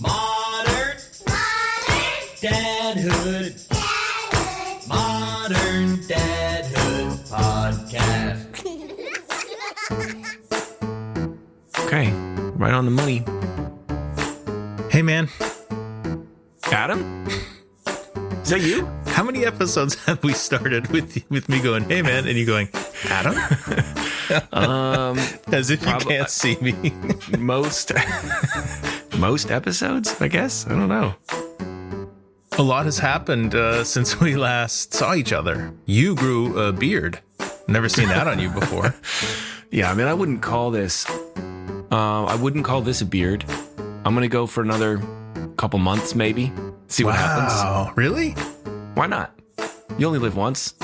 Modern Dadhood. Modern Dadhood podcast. Okay, right on the money. Hey, man. Adam? Is that you? How many episodes have we started with me going, hey, man, and you going, Adam? As if you can't see me. Most episodes, I guess. I don't know. A lot has happened since we last saw each other. You grew a beard. Never seen that on you before. Yeah, I mean, I wouldn't call this a beard. I'm going to go for another couple months, maybe. See what happens. Wow, really? Why not? You only live once.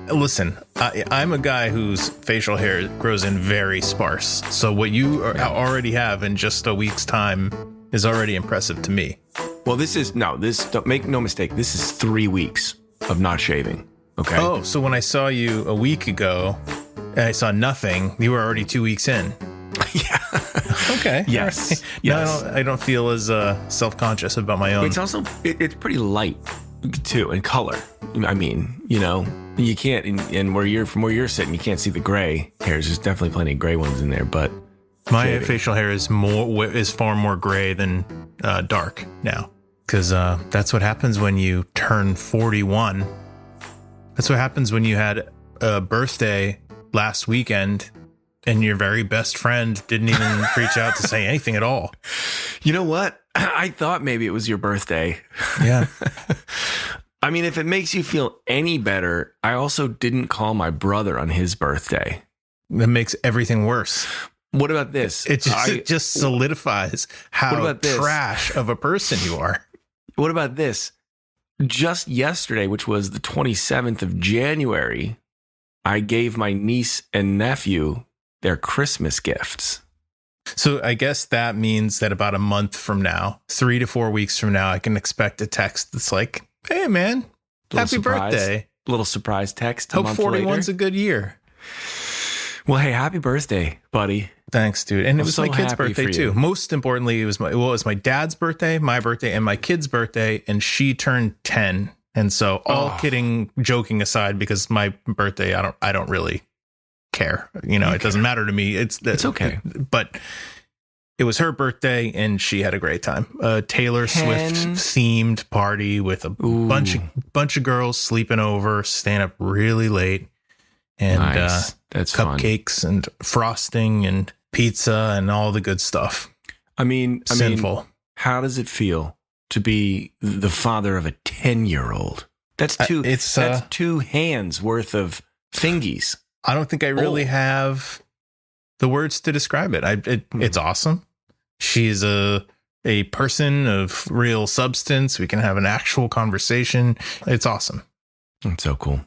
Listen, I'm a guy whose facial hair grows in very sparse. So what you already have in just a week's time is already impressive to me. Well, don't make no mistake. This is 3 weeks of not shaving. Okay. Oh, so when I saw you a week ago and I saw nothing, you were already 2 weeks in. Yeah. Okay. Yes. Right. Yes. No, I don't feel as self-conscious about my own. It's also it's pretty light too in color. I mean, you can't and from where you're sitting, you can't see the gray hairs. There's definitely plenty of gray ones in there, but my facial hair is far more gray than dark now, because that's what happens when you turn 41. That's what happens when you had a birthday last weekend and your very best friend didn't even reach out to say anything at all. You know what? I thought maybe it was your birthday. Yeah. I mean, if it makes you feel any better, I also didn't call my brother on his birthday. That makes everything worse. What about this? It just solidifies how trash of a person you are. What about this? Just yesterday, which was the 27th of January, I gave my niece and nephew their Christmas gifts. So I guess that means that about a month from now, 3 to 4 weeks from now, I can expect a text that's like, hey, man, happy birthday. Little surprise text. Hope 41's a good year. Well, hey, happy birthday, buddy. Thanks, dude. And it was so my kid's birthday, too. Most importantly, it was my dad's birthday, my birthday, and my kid's birthday. And she turned 10. And so joking aside, because my birthday, I don't really care. It doesn't matter to me. It's okay. But it was her birthday and she had a great time. Taylor Swift themed party with a bunch of girls sleeping over, staying up really late. And nice. That's cupcakes fun. And frosting and pizza and all the good stuff. I mean, sinful. How does it feel to be the father of a 10-year-old? That's two hands worth of fingies. I don't think I really have the words to describe it. It's awesome. She's a person of real substance. We can have an actual conversation. It's awesome. That's so cool.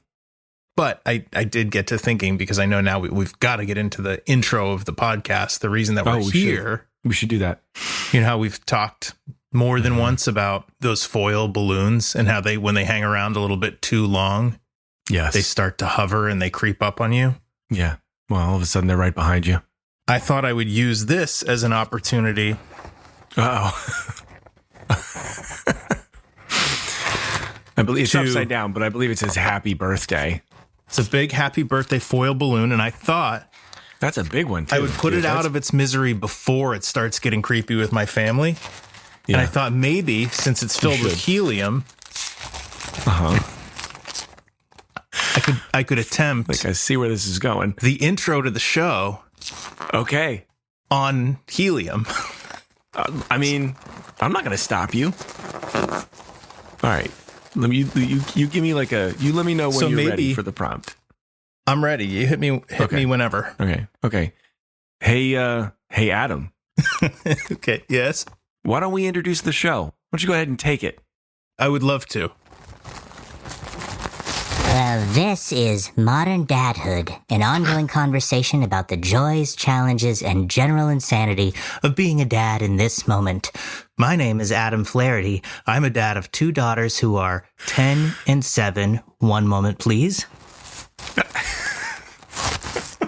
But I did get to thinking, because I know now we've got to get into the intro of the podcast. The reason that we're here. We should do that. You know how we've talked more than once about those foil balloons and how when they hang around a little bit too long, yes, they start to hover and they creep up on you. Yeah. Well, all of a sudden they're right behind you. I thought I would use this as an opportunity. Uh-oh. I believe it's upside down, but I believe it says happy birthday. It's a big happy birthday foil balloon, and I thought that's a big one, too. I would put it out of its misery before it starts getting creepy with my family. Yeah. And I thought maybe, since it's filled with helium, I could attempt. I see where this is going. The intro to the show. Okay. On helium. I mean, I'm not going to stop you. All right. You give me you let me know when you're ready for the prompt. I'm ready. You hit me whenever. Okay. Hey, Adam. Okay. Yes. Why don't we introduce the show? Why don't you go ahead and take it? I would love to. This is Modern Dadhood, an ongoing conversation about the joys, challenges, and general insanity of being a dad in this moment. My name is Adam Flaherty. I'm a dad of 2 daughters who are 10 and 7. One moment, please.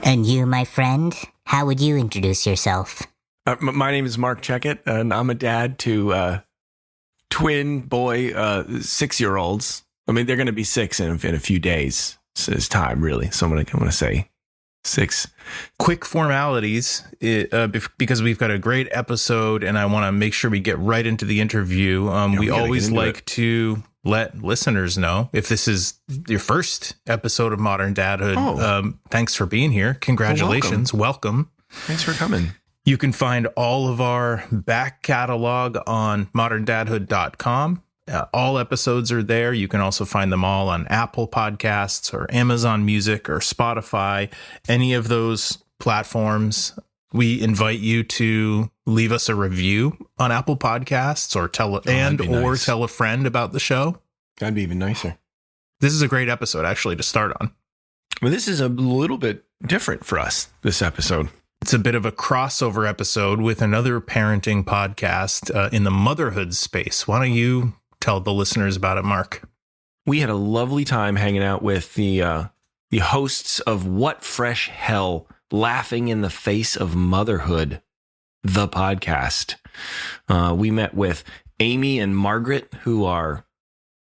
And you, my friend, how would you introduce yourself? My name is Marc Checkett, and I'm a dad to twin boy 6-year-olds. I mean, they're going to be 6 in a few days. So it's time, really. So I'm going to say 6. Quick formalities, because we've got a great episode, and I want to make sure we get right into the interview. We always like to let listeners know if this is your first episode of Modern Dadhood. Thanks for being here. Congratulations. Welcome. Thanks for coming. You can find all of our back catalog on moderndadhood.com. All episodes are there. You can also find them all on Apple Podcasts or Amazon Music or Spotify, any of those platforms. We invite you to leave us a review on Apple Podcasts or tell a friend about the show. That'd be even nicer. This is a great episode, actually, to start on. Well, this is a little bit different for us, this episode. It's a bit of a crossover episode with another parenting podcast in the motherhood space. Why don't you tell the listeners about it, Marc? We had a lovely time hanging out with the hosts of What Fresh Hell, Laughing in the Face of Motherhood, the podcast. We met with Amy and Margaret, who are,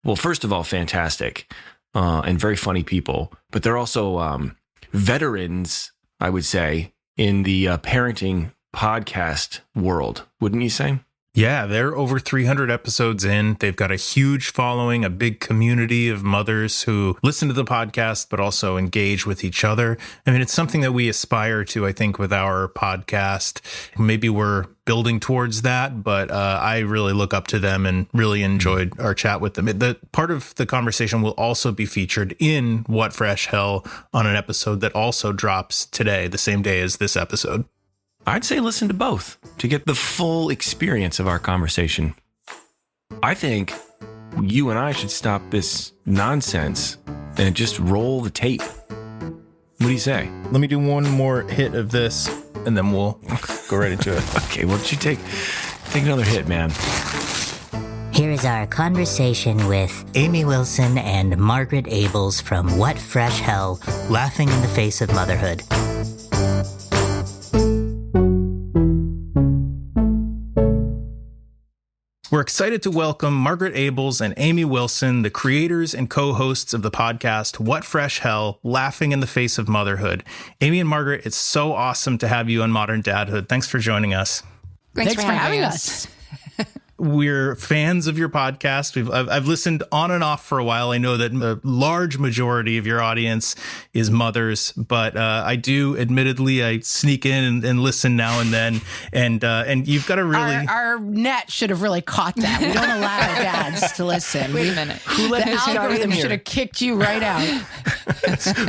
well, first of all, fantastic and very funny people, but they're also veterans, I would say, in the parenting podcast world, wouldn't you say? Yeah, they're over 300 episodes in. They've got a huge following, a big community of mothers who listen to the podcast, but also engage with each other. I mean, it's something that we aspire to, I think, with our podcast. Maybe we're building towards that, but I really look up to them and really enjoyed our chat with them. The part of the conversation will also be featured in What Fresh Hell on an episode that also drops today, the same day as this episode. I'd say listen to both to get the full experience of our conversation. I think you and I should stop this nonsense and just roll the tape. What do you say? Let me do one more hit of this, and then we'll go right into it. Okay, why don't you take another hit, man? Here is our conversation with Amy Wilson and Margaret Abels from What Fresh Hell, Laughing in the Face of Motherhood. We're excited to welcome Margaret Abels and Amy Wilson, the creators and co-hosts of the podcast What Fresh Hell, Laughing in the Face of Motherhood. Amy and Margaret, it's so awesome to have you on Modern Dadhood. Thanks for joining us. Thanks for having us. We're fans of your podcast. I've listened on and off for a while. I know that a large majority of your audience is mothers, but I do, admittedly, I sneak in and listen now and then. And you've got a really... Our net should have really caught that. We don't allow our dads to listen. Wait a minute. Who let The this guy in algorithm here? should have kicked you right out.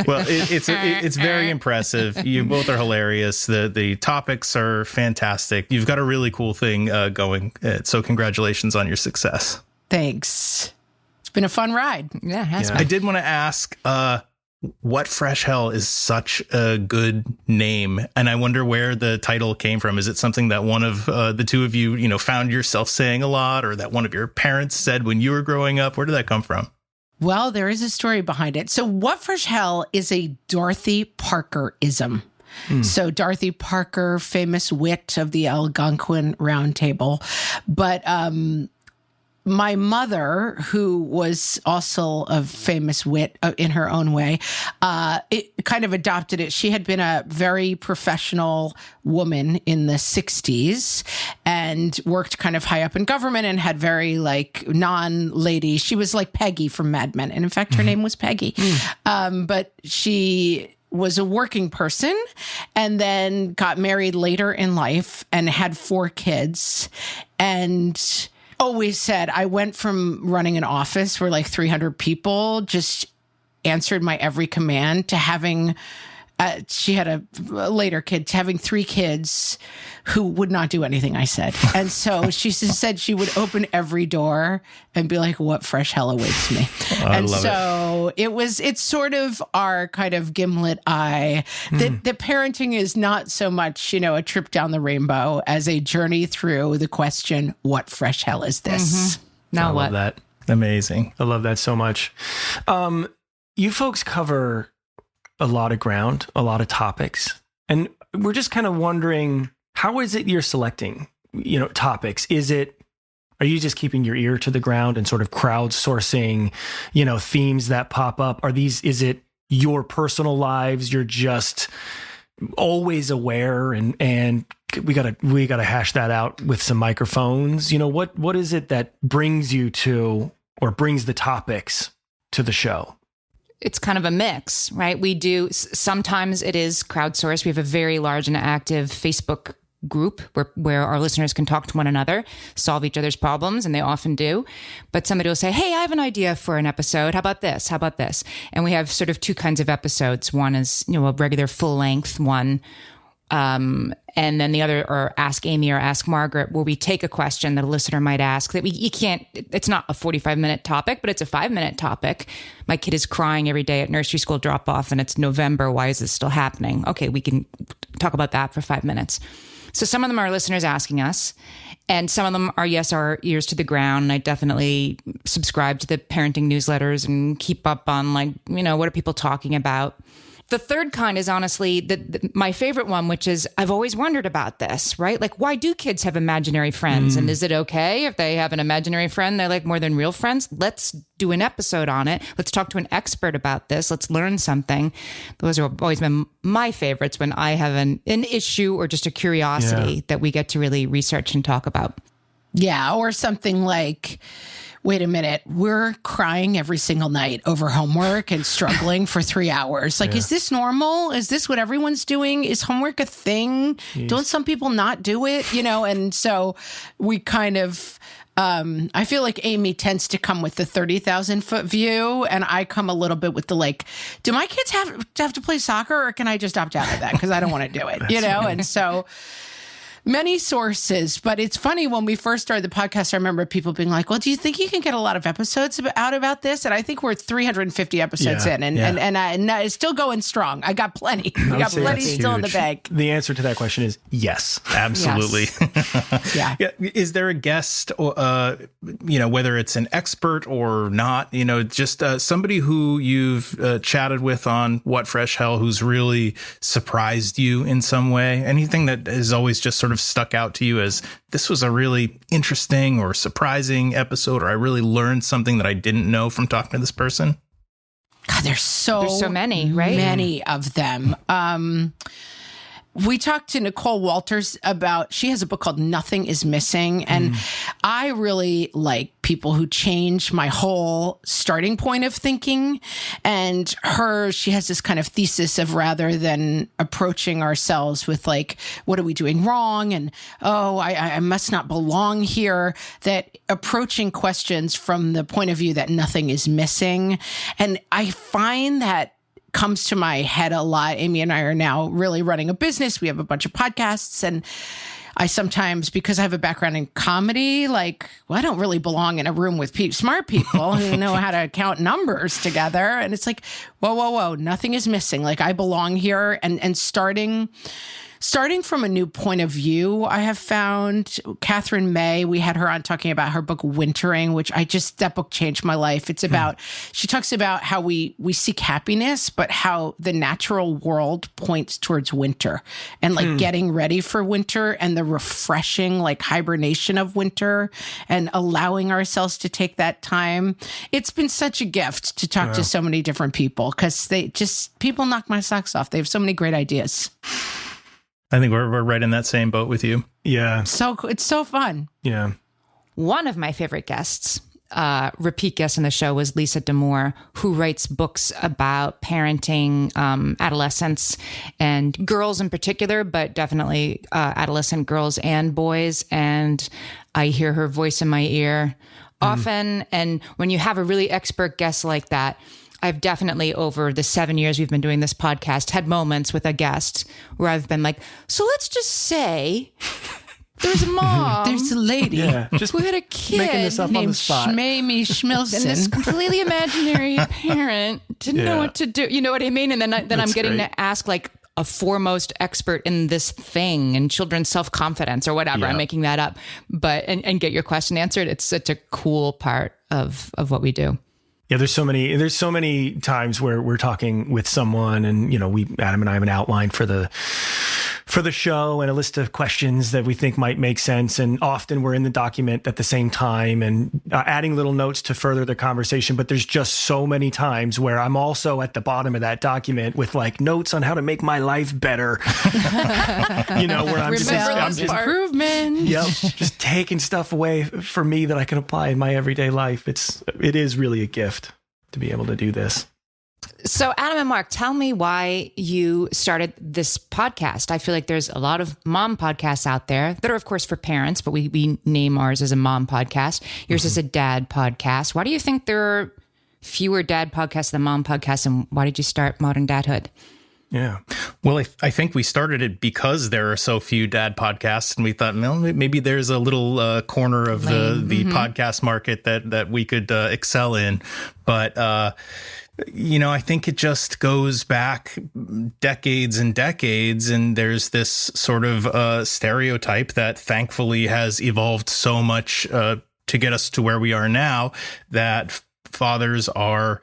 Well, it's very impressive. You both are hilarious. The topics are fantastic. You've got a really cool thing going. So congratulations on your success. Thanks. It's been a fun ride. Yeah, it has I did want to ask, What Fresh Hell is such a good name, and I wonder where the title came from. Is it something that one of the two of you, found yourself saying a lot, or that one of your parents said when you were growing up? Where did that come from? Well, there is a story behind it. So What Fresh Hell is a Dorothy Parker-ism. So Dorothy Parker, famous wit of the Algonquin Round Table. But my mother, who was also a famous wit in her own way, it kind of adopted it. She had been a very professional woman in the 60s and worked kind of high up in government and had very non-lady. She was like Peggy from Mad Men. And in fact, her name was Peggy. But she was a working person and then got married later in life and had 4 kids and always said, I went from running an office where 300 people just answered my every command to having, she had a later kid, to having 3 kids who would not do anything I said. And so she said she would open every door and be like, what fresh hell awaits me? And so it's sort of our kind of gimlet eye that parenting is not so much, a trip down the rainbow as a journey through the question, what fresh hell is this? Now I what? love that. Amazing. I love that so much. You folks cover a lot of ground, a lot of topics. And we're just kind of wondering, how is it you're selecting, topics? Are you just keeping your ear to the ground and sort of crowdsourcing, themes that pop up? Is it your personal lives? You're just always aware and we gotta hash that out with some microphones. What is it that brings you to, or brings the topics to the show? It's kind of a mix, right? Sometimes it is crowdsourced. We have a very large and active Facebook group where our listeners can talk to one another, solve each other's problems, and they often do. But somebody will say, hey, I have an idea for an episode. How about this? How about this? And we have sort of two kinds of episodes. One is, a regular full length one. And then the other are Ask Amy or Ask Margaret, where we take a question that a listener might ask that it's not a 45-minute topic, but it's a 5-minute topic. My kid is crying every day at nursery school drop off and it's November. Why is this still happening? Okay, we can talk about that for 5 minutes. So some of them are listeners asking us, and some of them are, yes, our ears to the ground. And I definitely subscribe to the parenting newsletters and keep up on what are people talking about. The third kind is honestly my favorite one, which is I've always wondered about this, right? Like, why do kids have imaginary friends? And is it okay if they have an imaginary friend they like more than real friends? Let's do an episode on it. Let's talk to an expert about this. Let's learn something. Those have always been my favorites when I have an issue or just a curiosity that we get to really research and talk about. Yeah, or something like, wait a minute, we're crying every single night over homework and struggling for 3 hours. Like, is this normal? Is this what everyone's doing? Is homework a thing? Jeez. Don't some people not do it? And so we kind of, I feel like Amy tends to come with the 30,000 foot view, and I come a little bit with the do my kids have to play soccer, or can I just opt out of that because I don't want to do it? And so many sources, but it's funny, when we first started the podcast, I remember people being like, well, do you think you can get a lot of episodes out about this? And I think we're 350 episodes in, and it's still going strong. I got plenty. We got plenty still in the bank. The answer to that question is yes. Absolutely. Yes. Yeah. Is there a guest, whether it's an expert or not, just somebody who you've chatted with on What Fresh Hell who's really surprised you in some way? Anything that is always just sort of stuck out to you as this was a really interesting or surprising episode, or I really learned something that I didn't know from talking to this person? God, there's so many, right? Many of them. We talked to Nicole Walters she has a book called Nothing is Missing. And I really like people who change my whole starting point of thinking. And she has this kind of thesis of, rather than approaching ourselves with what are we doing wrong? And, I must not belong here, that approaching questions from the point of view that nothing is missing. And I find that comes to my head a lot. Amy and I are now really running a business. We have a bunch of podcasts, and I sometimes, because I have a background in comedy, I don't really belong in a room with smart people who know how to count numbers together. And it's like, whoa, nothing is missing. I belong here. And starting from a new point of view, I have found Catherine May, we had her on talking about her book Wintering, which that book changed my life. It's about, she talks about how we seek happiness, but how the natural world points towards winter and getting ready for winter and the refreshing hibernation of winter and allowing ourselves to take that time. It's been such a gift to talk to so many different people, because people knock my socks off. They have so many great ideas. I think we're right in that same boat with you. Yeah. So it's so fun. Yeah. One of my favorite guests, repeat guest on the show, was Lisa D'Amour, who writes books about parenting, adolescents and girls in particular, but definitely adolescent girls and boys. And I hear her voice in my ear often. And when you have a really expert guest like that, I've definitely, over the 7 years we've been doing this podcast, had moments with a guest where I've been like, so let's just say there's a mom. There's a lady. Yeah. Just who had a kid making this up on the spot. Shmamie Schmilson. And this completely imaginary parent didn't know what to do. You know what I mean? And then I'm getting to ask a foremost expert in this thing and children's self-confidence or whatever. Yeah. I'm making that up. But, and get your question answered. It's such a cool part of what we do. Yeah, there's so many times where we're talking with someone and, Adam and I have an outline for the for the show and a list of questions that we think might make sense. And often we're in the document at the same time and adding little notes to further the conversation. But there's just so many times where I'm also at the bottom of that document with like notes on how to make my life better. Where I'm just improvement. Yep, just taking stuff away for me that I can apply in my everyday life. It is really a gift to be able to do this. So Adam and Marc, tell me why you started this podcast. I feel like there's a lot of mom podcasts out there that are, of course, for parents, but we name ours as a mom podcast. Yours is a dad podcast. Why do you think there are fewer dad podcasts than mom podcasts? And why did you start Modern Dadhood? Yeah. Well, I think we started it because there are so few dad podcasts, and we thought, well, maybe there's a little corner of the podcast market that we could excel in. But I think it just goes back decades and decades, and there's this sort of stereotype that thankfully has evolved so much to get us to where we are now, that fathers are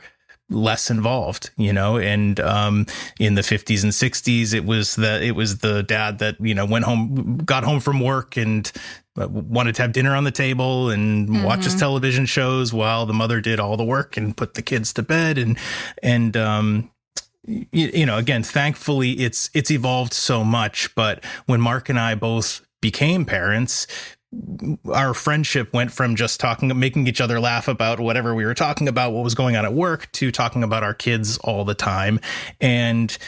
less involved, and in the 50s and 60s, it was the dad that, got home from work and wanted to have dinner on the table and watch his television shows while the mother did all the work and put the kids to bed. And again, thankfully it's evolved so much. But when Marc and I both became parents, our friendship went from just making each other laugh about whatever we were talking about, what was going on at work, to talking about our kids all the time and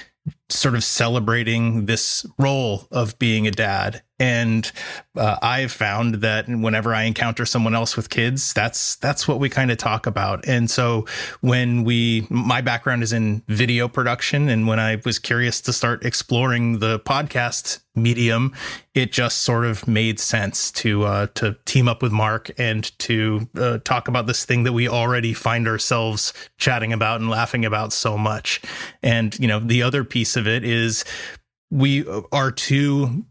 sort of celebrating this role of being a dad. And I've found that whenever I encounter someone else with kids, that's what we kind of talk about. And so my background is in video production, and when I was curious to start exploring the podcast medium, it just sort of made sense to team up with Marc and to talk about this thing that we already find ourselves chatting about and laughing about so much. And the other piece of it is, we are two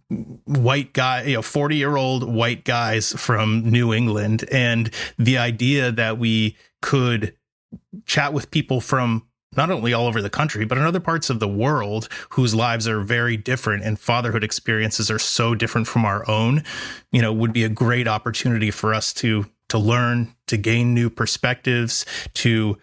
white guy, 40-year-old white guys from New England. And the idea that we could chat with people from not only all over the country, but in other parts of the world whose lives are very different and fatherhood experiences are so different from our own, would be a great opportunity for us to learn, to gain new perspectives, to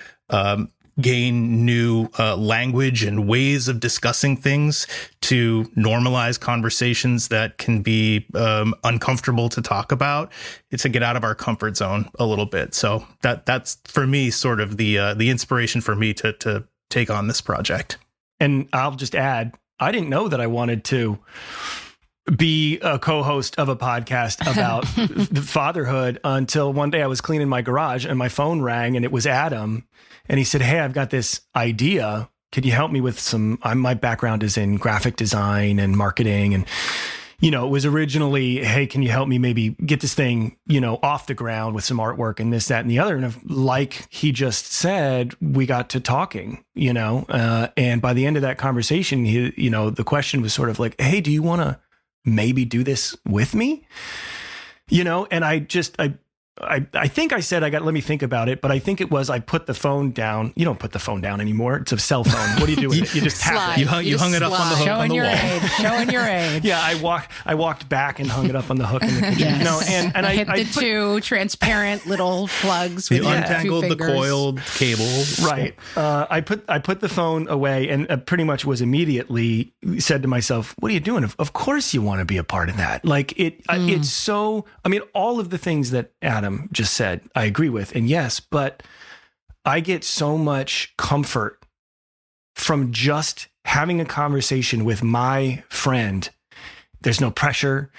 gain new language and ways of discussing things, to normalize conversations that can be uncomfortable to talk about. It's to get out of our comfort zone a little bit. So that's for me sort of the inspiration for me to take on this project. And I'll just add, I didn't know that I wanted to be a co-host of a podcast about fatherhood until one day I was cleaning my garage and my phone rang, and it was Adam. And he said, "Hey, I've got this idea. Could you help me with my background is in graphic design and marketing." And, it was originally, "Hey, can you help me maybe get this thing, off the ground with some artwork and this, that, and the other." And like he just said, we got to talking, and by the end of that conversation, the question was sort of like, "Hey, do you want to maybe do this with me?" And I think I said, let me think about it, but I think it was, I put the phone down. You don't put the phone down anymore. It's a cell phone. What do you do with it? You just tap it. You hung it up on the hook on the wall. Showing your age. Yeah, I walked back and hung it up on the hook in the kitchen. Yes. And I hit the two transparent little plugs. You with untangled the coiled cable. Right. I put the phone away and pretty much was immediately said to myself, "What are you doing? Of course you want to be a part of that." Like it's so, all of the things that Adam just said, I agree with. And yes, but I get so much comfort from just having a conversation with my friend. There's no pressure.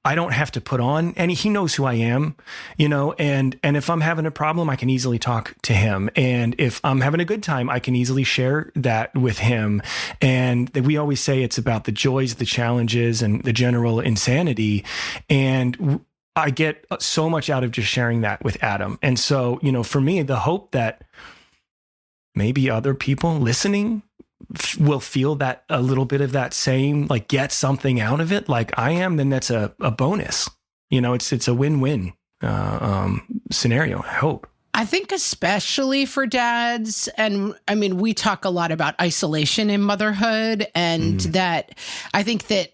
I don't have to put on any, he knows who I am, and if I'm having a problem, I can easily talk to him. And if I'm having a good time, I can easily share that with him. And we always say it's about the joys, the challenges, and the general insanity. And I get so much out of just sharing that with Adam. And so, for me, the hope that maybe other people listening will feel that a little bit of that same, like, get something out of it like I am, then that's a bonus. It's a win-win scenario, I hope. I think especially for dads, and I mean, we talk a lot about isolation in motherhood, and that I think that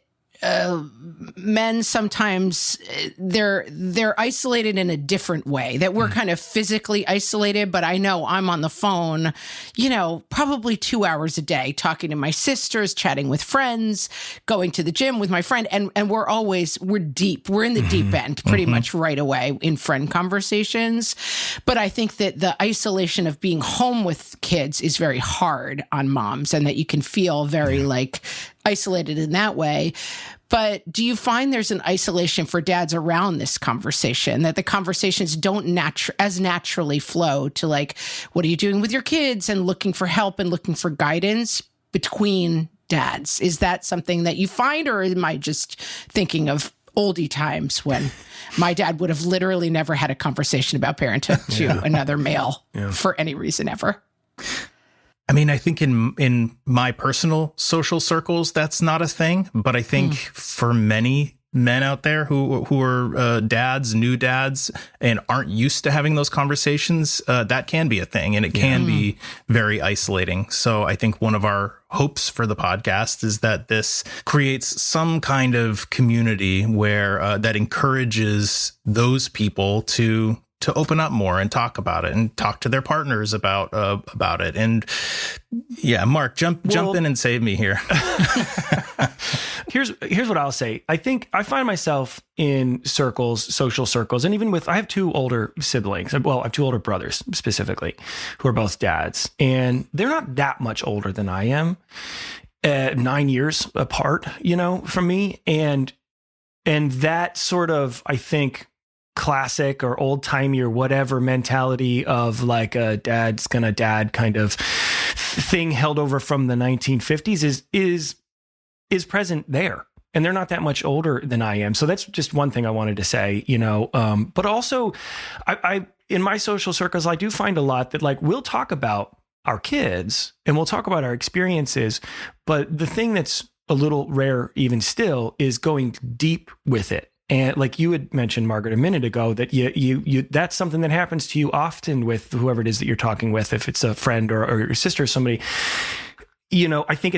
men sometimes they're isolated in a different way, that we're kind of physically isolated. But I know I'm on the phone, probably 2 hours a day talking to my sisters, chatting with friends, going to the gym with my friend. And we're deep. We're in the deep end pretty much right away in friend conversations. But I think that the isolation of being home with kids is very hard on moms, and that you can feel very isolated in that way. But do you find there's an isolation for dads around this conversation, that the conversations don't as naturally flow to what are you doing with your kids, and looking for help and looking for guidance between dads? Is that something that you find, or am I just thinking of oldie times when my dad would have literally never had a conversation about parenthood to another male for any reason ever? I mean, I think in my personal social circles, that's not a thing. But I think for many men out there who are dads, new dads, and aren't used to having those conversations, that can be a thing, and it can be very isolating. So I think one of our hopes for the podcast is that this creates some kind of community where that encourages those people to open up more and talk about it, and talk to their partners about it. And Marc, jump in and save me here. Here's what I'll say. I think I find myself in social circles, and even I have two older siblings. Well, I have two older brothers specifically, who are both dads, and they're not that much older than I am, 9 years apart, from me. And that sort of, I think, classic or old timey or whatever mentality of a dad's gonna dad kind of thing held over from the 1950s is present there. And they're not that much older than I am. So that's just one thing I wanted to say, but also I in my social circles, I do find a lot that we'll talk about our kids and we'll talk about our experiences. But the thing that's a little rare even still is going deep with it. And like you had mentioned, Margaret, a minute ago, that you that's something that happens to you often with whoever it is that you're talking with, if it's a friend or your sister or somebody. I think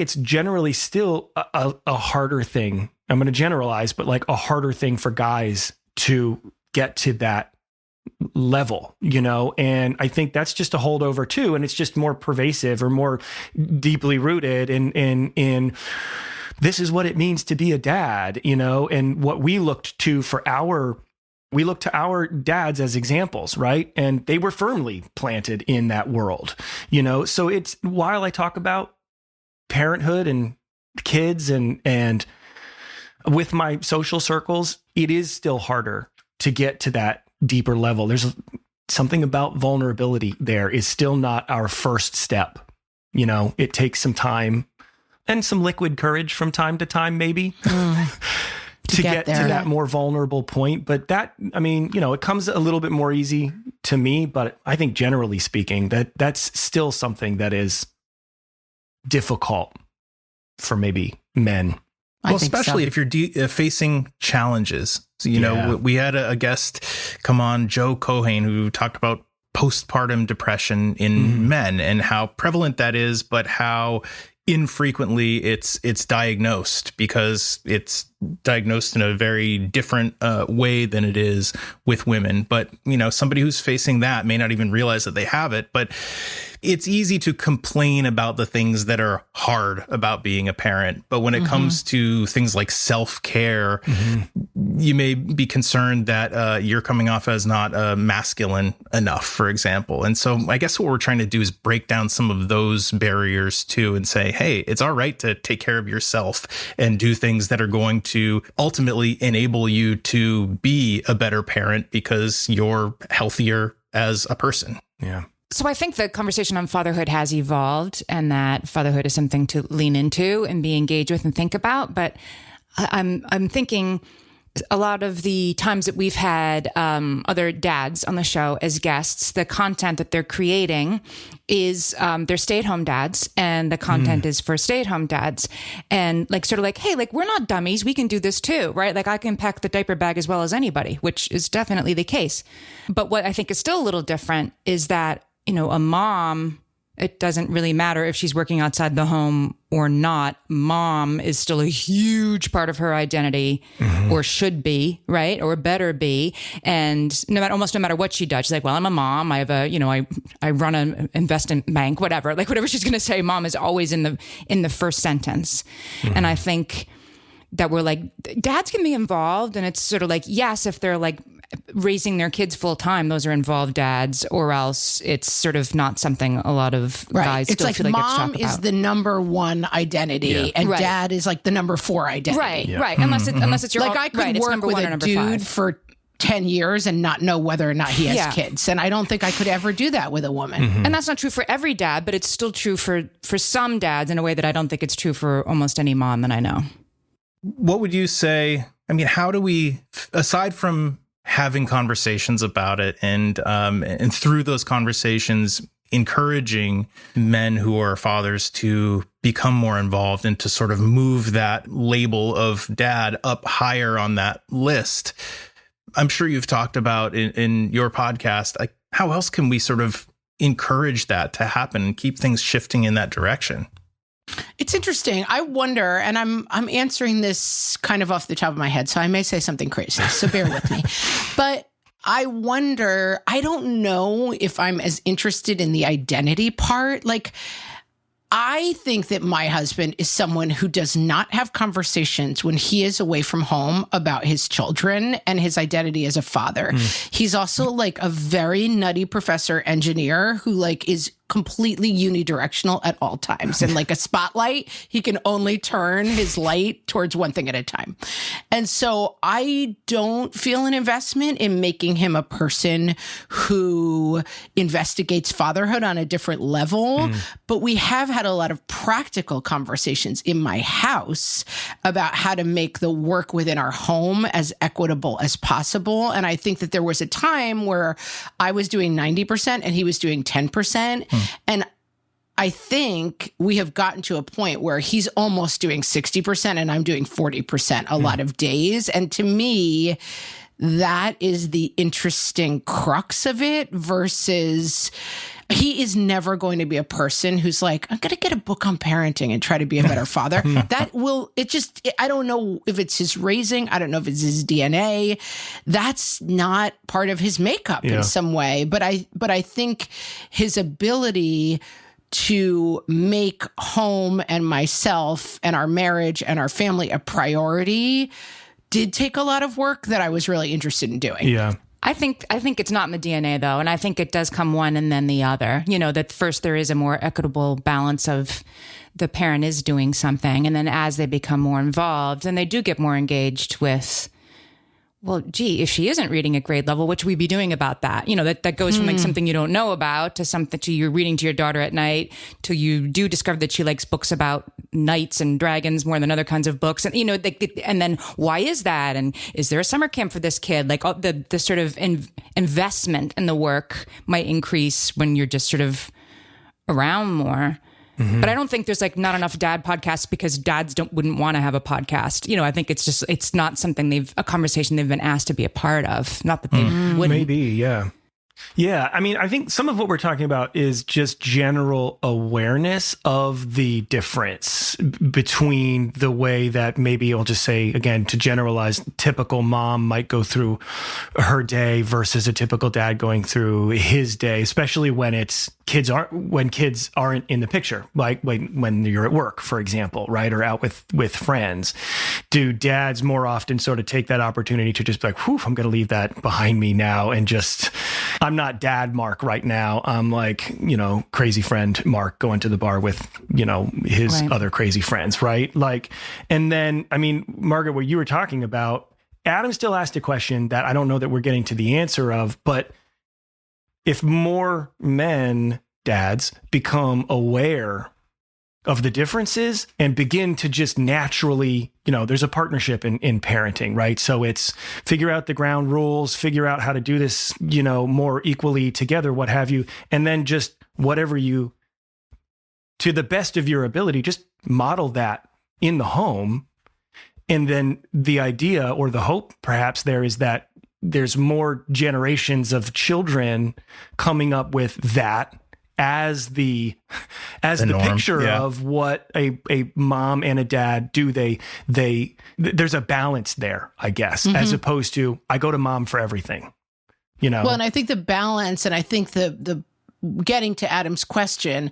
it's generally still a harder thing. I'm going to generalize, but a harder thing for guys to get to that level, and I think that's just a holdover too. And it's just more pervasive or more deeply rooted in this is what it means to be a dad, and what we looked to our dads as examples, right? And they were firmly planted in that world, so it's, while I talk about parenthood and kids and with my social circles, it is still harder to get to that deeper level. There's something about vulnerability there is still not our first step. It takes some time and some liquid courage from time to time, maybe, to get to that more vulnerable point. But that, it comes a little bit more easy to me. But I think generally speaking, that's still something that is difficult for maybe men. Well, especially if you're facing challenges. So, we had a guest come on, Joe Cohane, who talked about postpartum depression in men and how prevalent that is, but how infrequently it's diagnosed, because it's diagnosed in a very different way than it is with women. But, somebody who's facing that may not even realize that they have it. But it's easy to complain about the things that are hard about being a parent. But when it comes to things like self-care, you may be concerned that you're coming off as not masculine enough, for example. And so I guess what we're trying to do is break down some of those barriers too, and say, hey, it's all right to take care of yourself and do things that are going to ultimately enable you to be a better parent because you're healthier as a person. Yeah. So I think the conversation on fatherhood has evolved, and that fatherhood is something to lean into and be engaged with and think about. But I'm thinking a lot of the times that we've had other dads on the show as guests, the content that they're creating is they're stay-at-home dads, and the content is for stay-at-home dads, and like sort of like, hey, like we're not dummies, we can do this too, right? Like I can pack the diaper bag as well as anybody, which is definitely the case. But what I think is still a little different is that, you know, a mom, it doesn't really matter if she's working outside the home or not. Mom is still a huge part of her identity, or should be, right? Or better be. And almost no matter what she does, she's like, well, I'm a mom. I have I run an investment bank, whatever she's going to say, mom is always in the first sentence. And I think that we're like, dads can be involved. And it's sort of like, yes, if they're like raising their kids full time, those are involved dads, or else it's sort of not something a lot of guys it's still like feel like mom it's is the number one identity, and dad is like the number 4 identity. Right. Unless it's your Like I could it's work number with one or a number dude 5. for 10 years and not know whether or not he has kids. And I don't think I could ever do that with a woman. And that's not true for every dad, but it's still true for some dads in a way that I don't think it's true for almost any mom that I know. What would you say? I mean, how do we, aside from having conversations about it and through those conversations, encouraging men who are fathers to become more involved and to sort of move that label of dad up higher on that list? I'm sure you've talked about in your podcast, like how else can we sort of encourage that to happen and keep things shifting in that direction? It's interesting. I wonder, and I'm answering this kind of off the top of my head, so I may say something crazy, so bear with me. But I wonder, I don't know if I'm as interested in the identity part. Like, I think that my husband is someone who does not have conversations when he is away from home about his children and his identity as a father. He's also like a very nutty professor engineer who like is completely unidirectional at all times. And like a spotlight, he can only turn his light towards one thing at a time. And so I don't feel an investment in making him a person who investigates fatherhood on a different level. But we have had a lot of practical conversations in my house about how to make the work within our home as equitable as possible. And I think that there was a time where I was doing 90% and he was doing 10%. And I think we have gotten to a point where he's almost doing 60% and I'm doing 40% a lot of days. And to me, that is the interesting crux of it versus he is never going to be a person who's like, I'm going to get a book on parenting and try to be a better father. I don't know if it's his raising. I don't know if it's his DNA. That's not part of his makeup in some way. But I think his ability to make home and myself and our marriage and our family a priority did take a lot of work that I was really interested in doing. Yeah. I think it's not in the DNA though. And I think it does come one and then the other, you know, that first there is a more equitable balance of the parent is doing something. And then as they become more involved and they do get more engaged with, well, gee, if she isn't reading at grade level, what should we be doing about that? You know, that goes from like something you don't know about to something to you're reading to your daughter at night to you do discover that she likes books about knights and dragons more than other kinds of books. And, you know, and then why is that? And is there a summer camp for this kid? Like the sort of investment in the work might increase when you're just sort of around more. But I don't think there's like not enough dad podcasts because dads wouldn't want to have a podcast. You know, I think it's not something a conversation they've been asked to be a part of. Not that they wouldn't. Maybe, yeah. Yeah, I mean, I think some of what we're talking about is just general awareness of the difference between the way that maybe I'll just say, again, to generalize, typical mom might go through her day versus a typical dad going through his day, especially when kids aren't in the picture, like when you're at work, for example, right? Or out with friends. Do dads more often sort of take that opportunity to just be like, whew, I'm going to leave that behind me now and just... I'm not dad Marc right now. I'm like, you know, crazy friend Marc going to the bar with, you know, his other crazy friends, right? Like, and then, I mean, Margaret, what you were talking about, Adam still asked a question that I don't know that we're getting to the answer of, but if more men, dads, become aware of the differences and begin to just naturally, there's a partnership in parenting, right? So it's figure out the ground rules, figure out how to do this, more equally together, what have you. And then just whatever you, to the best of your ability, just model that in the home. And then the idea or the hope perhaps there is that there's more generations of children coming up with that as the norm, picture of what a mom and a dad do. There's a balance there, I guess, as opposed to I go to mom for everything, Well, and I think the balance, and I think the getting to Adam's question,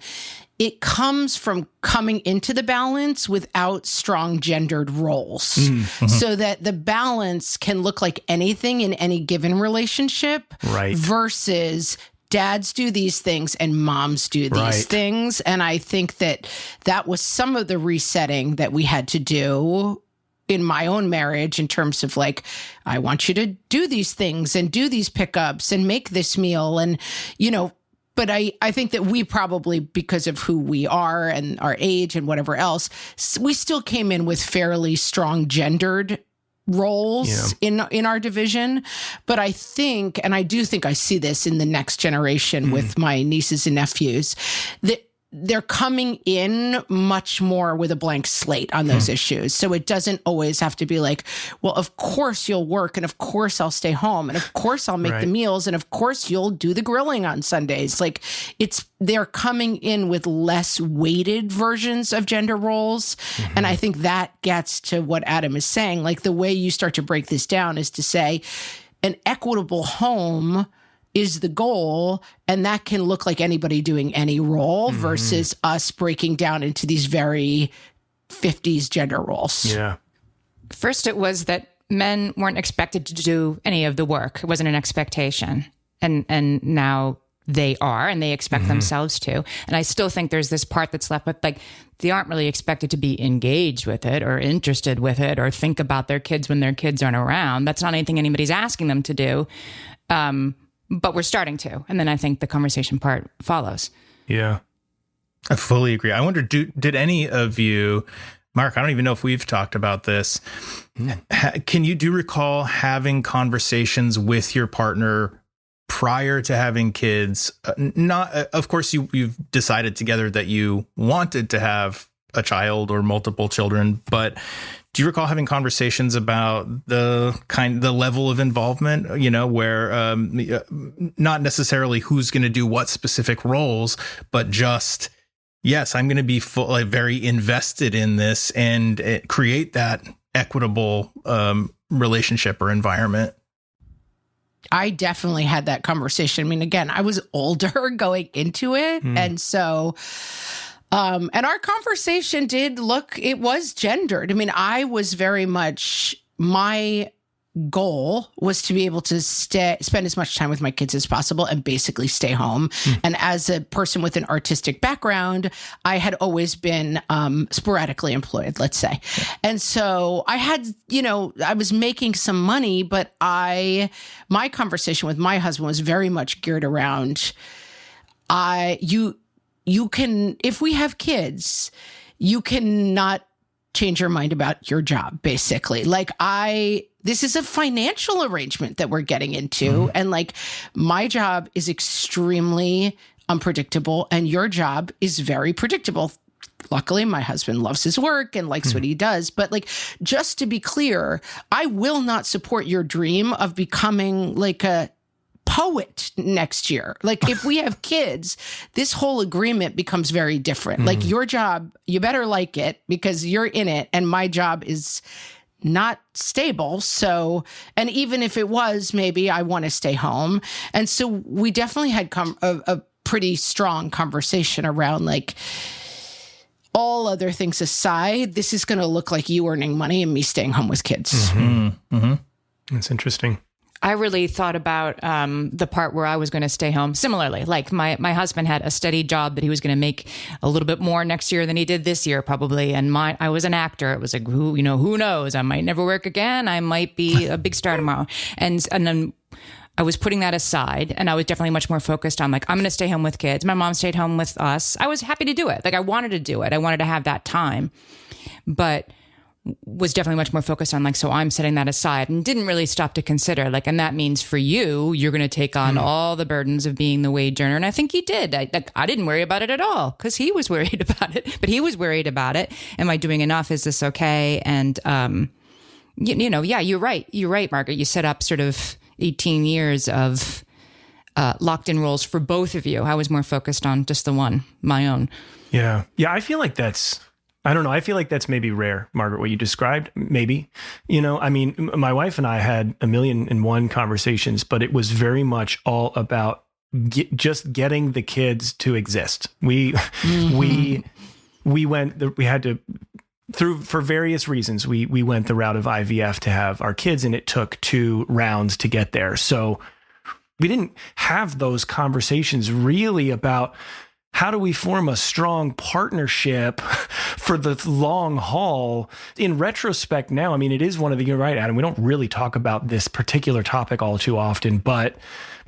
it comes from coming into the balance without strong gendered roles, so that the balance can look like anything in any given relationship, right? Versus dads do these things and moms do these things. And I think that was some of the resetting that we had to do in my own marriage in terms of like, I want you to do these things and do these pickups and make this meal. And, but I think that we probably, because of who we are and our age and whatever else, we still came in with fairly strong gendered roles in our division. But I think, and I do think I see this in the next generation with my nieces and nephews, that they're coming in much more with a blank slate on those issues. So it doesn't always have to be like, well, of course you'll work, and of course I'll stay home, and of course I'll make the meals, and of course you'll do the grilling on Sundays. Like they're coming in with less weighted versions of gender roles. And I think that gets to what Adam is saying. Like the way you start to break this down is to say an equitable home is the goal, and that can look like anybody doing any role versus us breaking down into these very 50s gender roles. Yeah. First, it was that men weren't expected to do any of the work. It wasn't an expectation. And now they are, and they expect themselves to. And I still think there's this part that's left with, like, they aren't really expected to be engaged with it or interested with it or think about their kids when their kids aren't around. That's not anything anybody's asking them to do. But we're starting to. And then I think the conversation part follows. Yeah. I fully agree. I wonder, did any of you, Marc, I don't even know if we've talked about this. Do you recall having conversations with your partner prior to having kids? Of course, you've decided together that you wanted to have a child or multiple children, but do you recall having conversations about the level of involvement, where not necessarily who's going to do what specific roles, but just, yes, I'm going to be very invested in this and create that equitable relationship or environment? I definitely had that conversation. I mean, again, I was older going into it. And so... and our conversation it was gendered. I mean, I was very much, my goal was to be able to spend as much time with my kids as possible and basically stay home. And as a person with an artistic background, I had always been sporadically employed, let's say. And so I had, I was making some money, but my conversation with my husband was very much geared around, you can, if we have kids, you cannot change your mind about your job, basically. Like this is a financial arrangement that we're getting into. And like, my job is extremely unpredictable and your job is very predictable. Luckily, my husband loves his work and likes what he does. But like, just to be clear, I will not support your dream of becoming like a poet next year. Like, if we have kids, this whole agreement becomes very different. Like, your job, you better like it because you're in it, and my job is not stable. So, and even if it was, maybe I want to stay home. And so we definitely had a pretty strong conversation around, like, all other things aside, this is going to look like you earning money and me staying home with kids. That's interesting. I really thought about the part where I was going to stay home. Similarly, like my husband had a steady job that he was going to make a little bit more next year than he did this year, probably. And I was an actor. It was like, who knows? I might never work again. I might be a big star tomorrow. And then I was putting that aside, and I was definitely much more focused on like, I'm going to stay home with kids. My mom stayed home with us. I was happy to do it. Like I wanted to do it. I wanted to have that time, but was definitely much more focused on like, so I'm setting that aside and didn't really stop to consider like, and that means for you, you're going to take on all the burdens of being the wage earner. And I think he did. I didn't worry about it at all because he was worried about it, but he was worried about it. Am I doing enough? Is this okay? And, yeah, you're right. You're right, Margaret. You set up sort of 18 years of locked in roles for both of you. I was more focused on just the one, my own. Yeah. Yeah. I feel like I don't know. I feel like that's maybe rare, Margaret, what you described. Maybe, I mean, my wife and I had 1,000,001 conversations, but it was very much all about just getting the kids to exist. We had to, for various reasons, we went the route of IVF to have our kids, and it took 2 rounds to get there. So we didn't have those conversations really about how do we form a strong partnership for the long haul? In retrospect now, I mean, it is one of the, you're right, Adam, we don't really talk about this particular topic all too often, but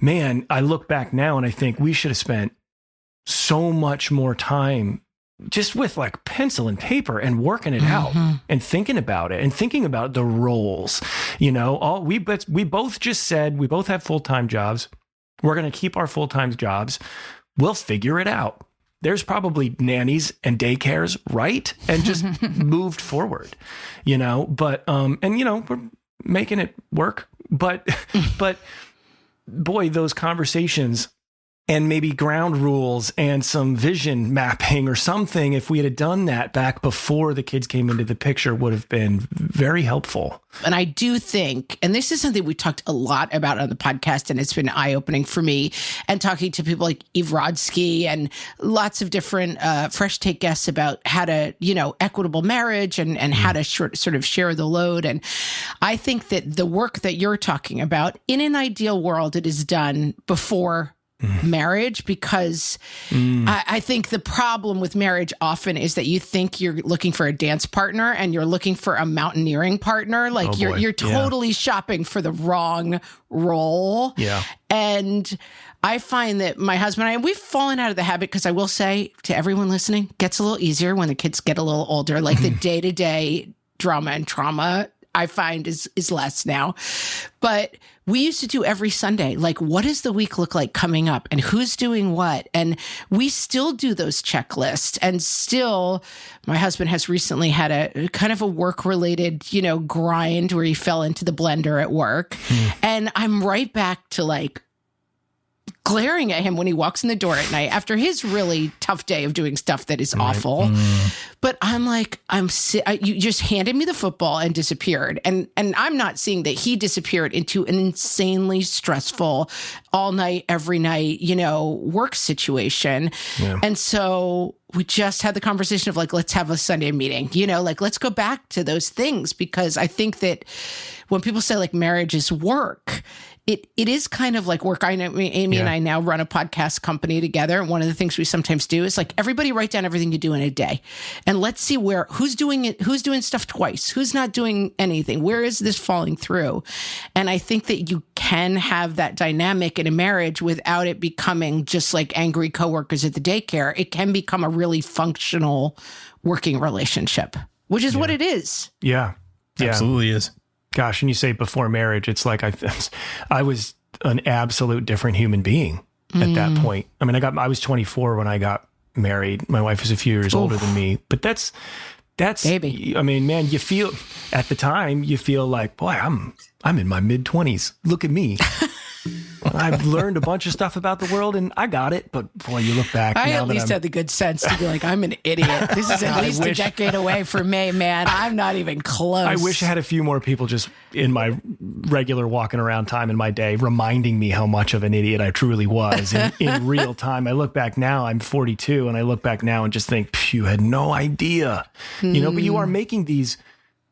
man, I look back now and I think we should have spent so much more time just with like pencil and paper and working it out and thinking about it and thinking about the roles, we both just said, we both have full-time jobs. We're going to keep our full-time jobs. We'll figure it out. There's probably nannies and daycares, right? And just moved forward, but, we're making it work. But boy, those conversations and maybe ground rules and some vision mapping or something, if we had done that back before the kids came into the picture, would have been very helpful. And I do think, and this is something we talked a lot about on the podcast, and it's been eye-opening for me, and talking to people like Eve Rodsky and lots of different fresh take guests about how to, equitable marriage and how to sort of share the load. And I think that the work that you're talking about, in an ideal world, it is done before marriage, because I think the problem with marriage often is that you think you're looking for a dance partner and you're looking for a mountaineering partner. Like you're totally shopping for the wrong role. Yeah. And I find that my husband and I, we've fallen out of the habit, because I will say to everyone listening, gets a little easier when the kids get a little older, like the day-to-day drama and trauma I find is less now. But we used to do every Sunday, like, what does the week look like coming up and who's doing what? And we still do those checklists. And still, my husband has recently had a kind of a work-related, grind where he fell into the blender at work. And I'm right back to like glaring at him when he walks in the door at night after his really tough day of doing stuff that is awful. But I'm like, you just handed me the football and disappeared. And I'm not seeing that he disappeared into an insanely stressful all night, every night, work situation. Yeah. And so we just had the conversation of like, let's have a Sunday meeting, like, let's go back to those things, because I think that when people say like marriage is work, it is kind of like work. I know Amy and I now run a podcast company together. And one of the things we sometimes do is like, everybody write down everything you do in a day, and let's see who's doing it, who's doing stuff twice, who's not doing anything. Where is this falling through? And I think that you can have that dynamic in a marriage without it becoming just like angry coworkers at the daycare. It can become a really functional working relationship, which is what it is. Yeah. Absolutely is. Gosh, and you say before marriage, it's like I was an absolute different human being at that point. I mean, I was 24 when I got married. My wife is a few years older than me, but that's baby. I mean, man, you feel at the time like, boy, I'm in my mid-20s. Look at me. I've learned a bunch of stuff about the world and I got it. But boy, you look back. I at least had the good sense to be like, I'm an idiot. This is at least a decade away from me, man. I'm not even close. I wish I had a few more people just in my regular walking around time in my day reminding me how much of an idiot I truly was in real time. I look back now, I'm 42, and I look back now and just think, you had no idea. But you are making these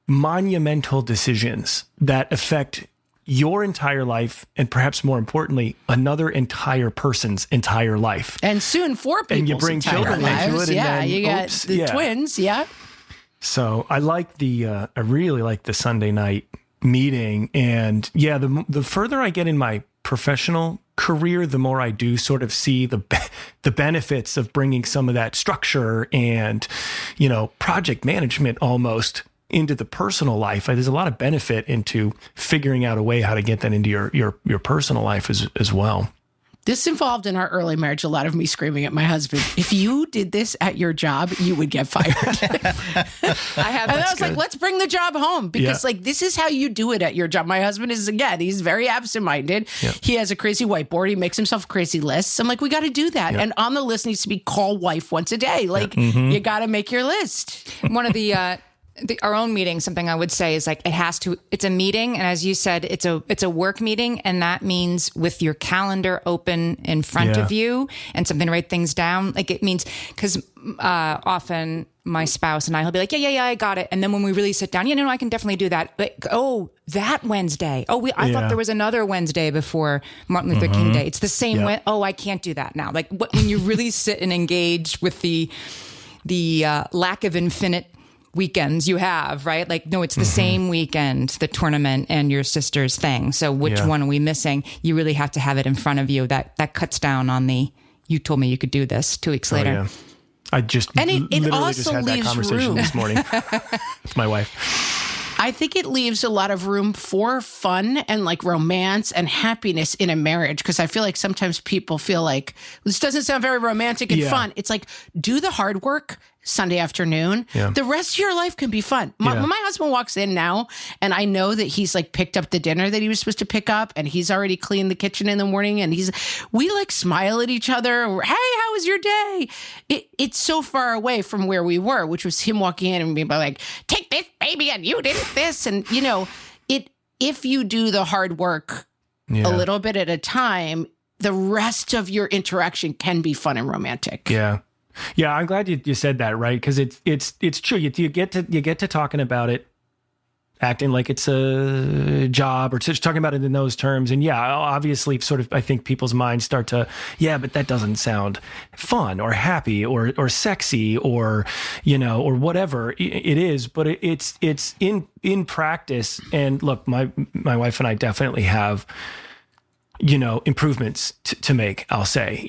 monumental decisions that affect your entire life, and perhaps more importantly, another entire person's entire life. And soon 4 people's and you bring entire children lives. into it. And yeah, then, you got the twins. Yeah. So I like I really like the Sunday night meeting. And yeah, the further I get in my professional career, the more I do sort of see the benefits of bringing some of that structure and, project management almost into the personal life. There's a lot of benefit into figuring out a way how to get that into your personal life as well. This involved in our early marriage a lot of me screaming at my husband, if you did this at your job, you would get fired. I was like, let's bring the job home because this is how you do it at your job. My husband is, again, he's very absent-minded. Yep. He has a crazy whiteboard. He makes himself crazy lists. I'm like, we got to do that. Yep. And on the list needs to be call wife once a day. Like you got to make your list. One of our own meeting, something I would say is it's a meeting. And as you said, it's a work meeting. And that means with your calendar open in front of you and something to write things down. Like it means, because often my spouse and I, he'll be like, yeah, I got it. And then when we really sit down, I can definitely do that. Like, oh, that Wednesday. Oh, I thought there was another Wednesday before Martin Luther King Day. It's the same way. Oh, I can't do that now. Like when you really sit and engage with the lack of infinite weekends you have, right? Like, no, it's the same weekend, the tournament and your sister's thing. So which one are we missing? You really have to have it in front of you. That cuts down on you told me you could do this 2 weeks later. Yeah. I just literally just had that conversation this morning with my wife. I think it leaves a lot of room for fun and like romance and happiness in a marriage. Because I feel like sometimes people feel like this doesn't sound very romantic and fun. It's like, do the hard work Sunday afternoon. Yeah. The rest of your life can be fun. When my husband walks in now and I know that he's like picked up the dinner that he was supposed to pick up and he's already cleaned the kitchen in the morning and we like smile at each other. Hey, how was your day? It's so far away from where we were, which was him walking in and being like, take this baby and you did this. And if you do the hard work a little bit at a time, the rest of your interaction can be fun and romantic. Yeah. Yeah, I'm glad you said that, right? Because it's true. You get to talking about it, acting like it's a job, or just talking about it in those terms. And obviously, sort of, I think people's minds start to, but that doesn't sound fun or happy or sexy or or whatever it is. But it's in practice. And look, my wife and I definitely have improvements to make, I'll say,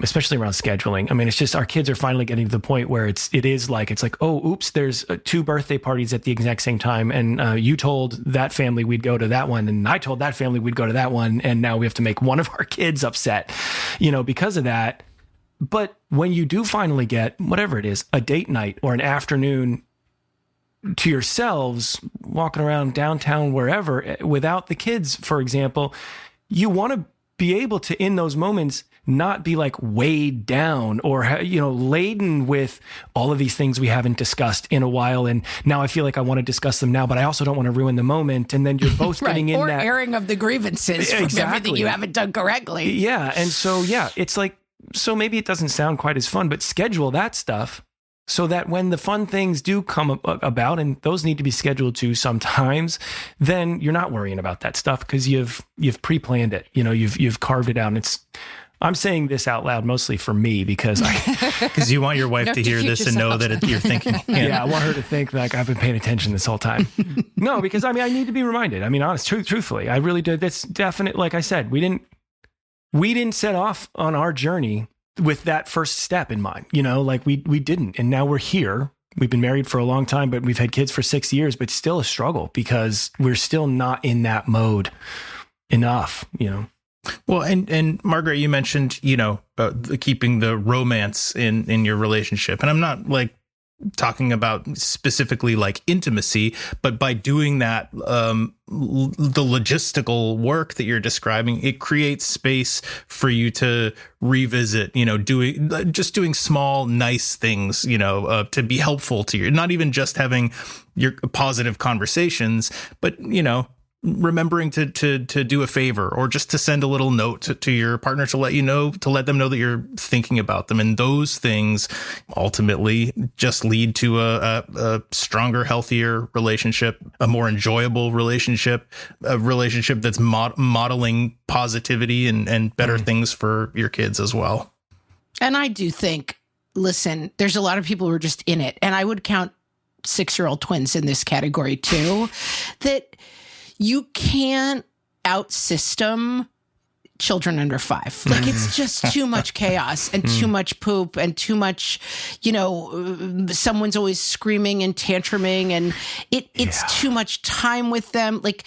especially around scheduling. I mean, it's just our kids are finally getting to the point where it's like, oh, oops, there's 2 birthday parties at the exact same time. And you told that family we'd go to that one. And I told that family we'd go to that one. And now we have to make one of our kids upset, because of that. But when you do finally get whatever it is, a date night or an afternoon to yourselves, walking around downtown, wherever, without the kids, for example, you want to be able to, in those moments, not be like weighed down or, laden with all of these things we haven't discussed in a while. And now I feel like I want to discuss them now, but I also don't want to ruin the moment. And then you're both getting in or that airing of the grievances from everything you haven't done correctly. Yeah. And so, it's like, so maybe it doesn't sound quite as fun, but schedule that stuff so that when the fun things do come about, and those need to be scheduled too sometimes, then you're not worrying about that stuff because you've pre-planned it. You've carved it out. And I'm saying this out loud mostly for me because you want your wife to hear this and know that you're thinking. Yeah, I want her to think like I've been paying attention this whole time. No, because I need to be reminded. Truthfully, I really did. That's definite. Like I said, we didn't set off on our journey with that first step in mind, we didn't. And now we're here. We've been married for a long time, but we've had kids for 6 years, but still a struggle because we're still not in that mode enough, Well, and Margaret, you mentioned, keeping the romance in your relationship. And I'm not like talking about specifically like intimacy, but by doing that, the logistical work that you're describing, it creates space for you to revisit, doing small, nice things, to be helpful to you, not even just having your positive conversations, but, remembering to do a favor or just to send a little note to your partner to let them know that you're thinking about them. And those things ultimately just lead to a stronger, healthier relationship, a more enjoyable relationship, a relationship that's modeling positivity and better things for your kids as well. And I do think, listen, there's a lot of people who are just in it. And I would count 6-year-old twins in this category too, that you can't outsystem children under 5. Like, it's just too much chaos and too much poop and too much, someone's always screaming and tantruming, and it's too much time with them. Like,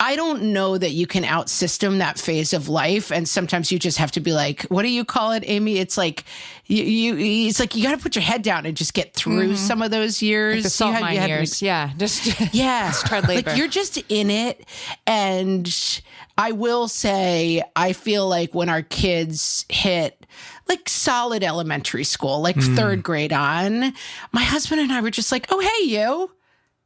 I don't know that you can outsystem that phase of life. And sometimes you just have to be like, what do you call it, Amy? It's like, it's like you got to put your head down and just get through some of those years. Like the salt mine years. It's hard labor. Like, you're just in it. And I will say, I feel like when our kids hit like solid elementary school, like 3rd grade on, my husband and I were just like, oh, hey, you.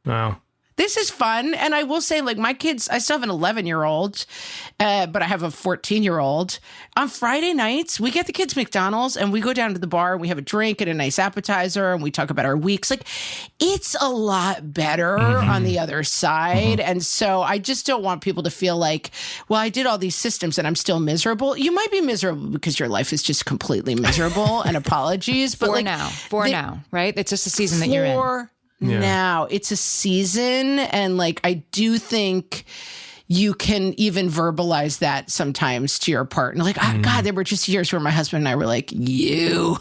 Wow. This is fun. And I will say, like, my kids, I still have an 11-year-old, but I have a 14-year-old. On Friday nights, we get the kids McDonald's and we go down to the bar and we have a drink and a nice appetizer and we talk about our weeks. Like, it's a lot better on the other side. And so I just don't want people to feel like, well, I did all these systems and I'm still miserable. You might be miserable because your life is just completely miserable, and apologies. But for now, right? It's just a season that you're in. Now it's a season, and like, I do think you can even verbalize that sometimes to your partner. Like, God, there were just years where my husband and I were like, you've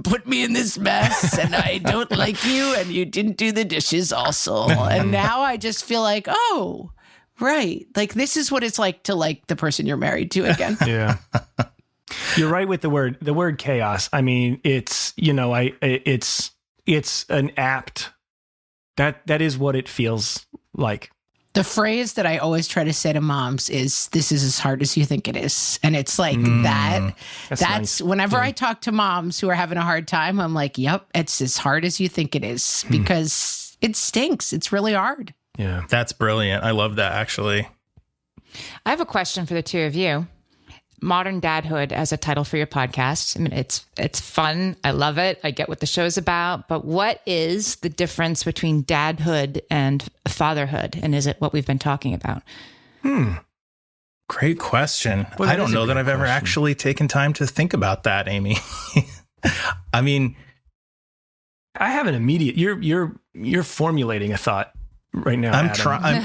put me in this mess and I don't like you, and you didn't do the dishes also. And now I just feel like, oh, right. Like, this is what it's like to like the person you're married to again. Yeah. You're right with the word chaos. I mean, it's, it's an apt, that is what it feels like. The phrase that I always try to say to moms is, this is as hard as you think it is. And it's like that's nice. Whenever I talk to moms who are having a hard time, I'm like, yep, it's as hard as you think it is, because it stinks. It's really hard. Yeah. That's brilliant. I love that, actually. I have a question for the two of you. Modern Dadhood as a title for your podcast. I mean, it's fun. I love it. I get what the show's about. But what is the difference between dadhood and fatherhood? And is it what we've been talking about? Great question. Well, I don't know that I've ever actually taken time to think about that, Amy. I mean, I have an immediate. You're formulating a thought right now. I'm trying.